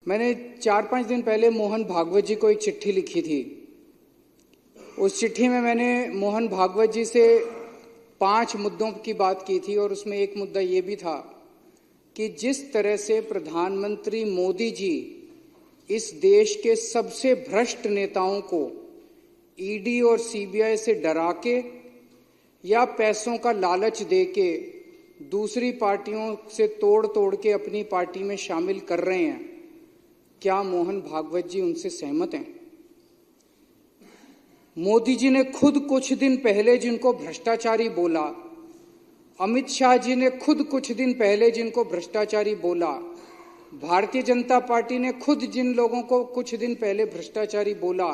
मैंने 4-5 दिन पहले मोहन भागवत जी को एक चिट्ठी लिखी थी। उस चिट्ठी में मैंने मोहन भागवत जी से 5 मुद्दों की बात की थी और उसमें एक मुद्दा ये भी था कि जिस तरह से प्रधानमंत्री मोदी जी इस देश के सबसे भ्रष्ट नेताओं को ईडी और सीबीआई से डरा के या पैसों का लालच दे के दूसरी पार्टियों से तोड़ के अपनी पार्टी में शामिल कर रहे हैं, क्या मोहन भागवत जी उनसे सहमत हैं? मोदी जी ने खुद कुछ दिन पहले जिनको भ्रष्टाचारी बोला, अमित शाह जी ने खुद कुछ दिन पहले जिनको भ्रष्टाचारी बोला, भारतीय जनता पार्टी ने खुद जिन लोगों को कुछ दिन पहले भ्रष्टाचारी बोला,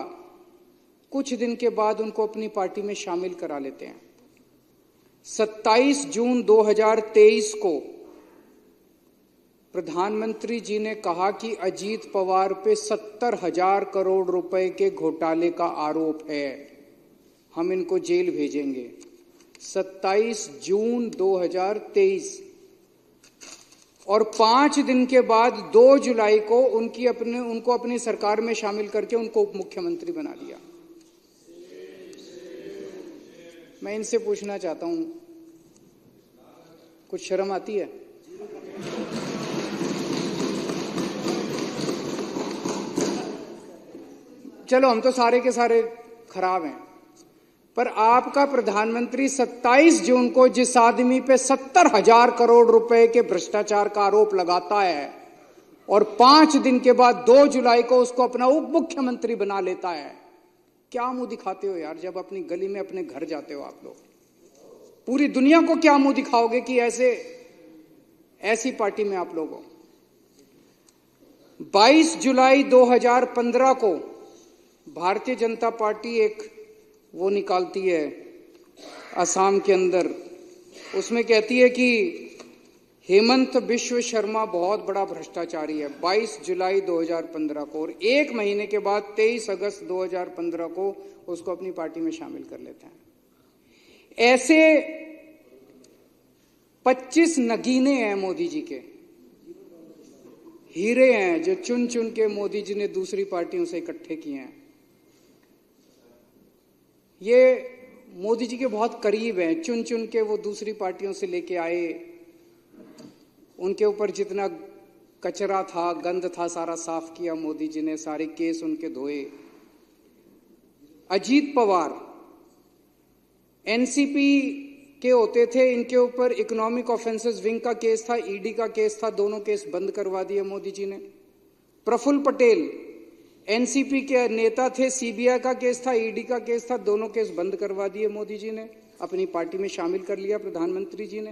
कुछ दिन के बाद उनको अपनी पार्टी में शामिल करा लेते हैं। 27 जून 2023 को प्रधानमंत्री जी ने कहा कि अजीत पवार पे 70,000 करोड़ रुपए के घोटाले का आरोप है, हम इनको जेल भेजेंगे। 27 जून 2023 और 5 दिन के बाद 2 जुलाई को उनको अपनी सरकार में शामिल करके उनको उप मुख्यमंत्री बना दिया। मैं इनसे पूछना चाहता हूं, कुछ शर्म आती है? चलो, हम तो सारे के सारे खराब हैं, पर आपका प्रधानमंत्री 27 जून को जिस आदमी पे 70,000 करोड़ रुपए के भ्रष्टाचार का आरोप लगाता है और 5 दिन के बाद 2 जुलाई को उसको अपना उप मुख्यमंत्री बना लेता है, क्या मुंह दिखाते हो यार? जब अपनी गली में अपने घर जाते हो आप लोग, पूरी दुनिया को क्या मुंह दिखाओगे कि ऐसी पार्टी में आप लोग हो? 22 जुलाई 2015 को भारतीय जनता पार्टी एक वो निकालती है असम के अंदर, उसमें कहती है कि हेमंत बिश्व शर्मा बहुत बड़ा भ्रष्टाचारी है। 22 जुलाई 2015 को, और 1 महीने के बाद 23 अगस्त 2015 को उसको अपनी पार्टी में शामिल कर लेते हैं। ऐसे 25 नगीने हैं मोदी जी के, हीरे हैं जो चुन चुन के मोदी जी ने दूसरी पार्टियों से इकट्ठे किए हैं। ये मोदी जी के बहुत करीब हैं, चुन चुन के वो दूसरी पार्टियों से लेके आए, उनके ऊपर जितना कचरा था, गंद था, सारा साफ किया मोदी जी ने, सारे केस उनके धोए। अजीत पवार एनसीपी के होते थे, इनके ऊपर इकोनॉमिक ऑफेंसेस विंग का केस था, ईडी का केस था, दोनों केस बंद करवा दिए मोदी जी ने। प्रफुल्ल पटेल एनसीपी के नेता थे, सीबीआई का केस था, ईडी का केस था, दोनों केस बंद करवा दिए मोदी जी ने, अपनी पार्टी में शामिल कर लिया प्रधानमंत्री जी ने।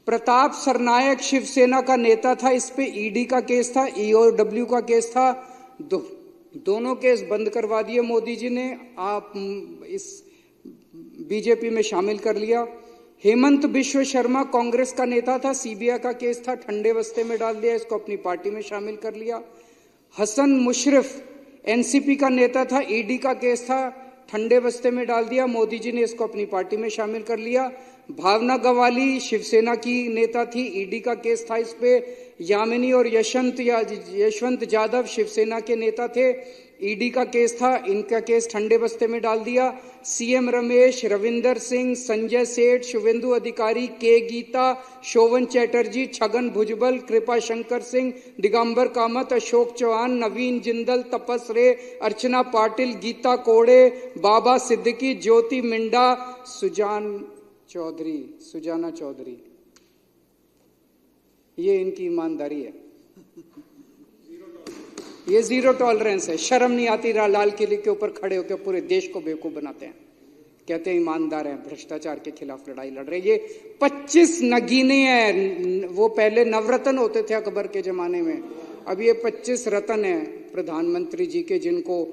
प्रताप सरनायक शिवसेना का नेता था, इस पे ईडी का केस था, ईओडब्ल्यू का केस था, दोनों केस बंद करवा दिए मोदी जी ने, आप इस बीजेपी में शामिल कर लिया। हेमंत बिश्व शर्मा कांग्रेस का नेता था, सीबीआई का केस था, ठंडे बस्ते में डाल दिया, इसको अपनी पार्टी में शामिल कर लिया। हसन मुशर्रफ एनसीपी का नेता था, ईडी का केस था, ठंडे बस्ते में डाल दिया, मोदी जी ने इसको अपनी पार्टी में शामिल कर लिया। भावना गवाली शिवसेना की नेता थी, ईडी का केस था इस पे। यामिनी और यशवंत यादव शिवसेना के नेता थे, ईडी का केस था, इनका केस ठंडे बस्ते में डाल दिया। सीएम रमेश, रविंदर सिंह, संजय सेठ, शुभेंदु अधिकारी, के गीता, शोभन चैटर्जी, छगन भुजबल, कृपा शंकर सिंह, दिगंबर कामत, अशोक चौहान, नवीन जिंदल, तपस रे, अर्चना पाटिल, गीता कोड़े, बाबा सिद्दीकी, ज्योति मिंडा, सुजाना चौधरी, ये इनकी ईमानदारी है, ये जीरो टॉलरेंस है। शर्म नहीं आती? लाल किले के ऊपर खड़े होकर पूरे देश को बेवकूफ बनाते हैं, कहते हैं ईमानदार हैं, भ्रष्टाचार के खिलाफ लड़ाई लड़ रहे। ये 25 नगीने हैं, वो पहले नवरत्न होते थे अकबर के जमाने में, अब ये 25 रत्न हैं प्रधानमंत्री जी के, जिनको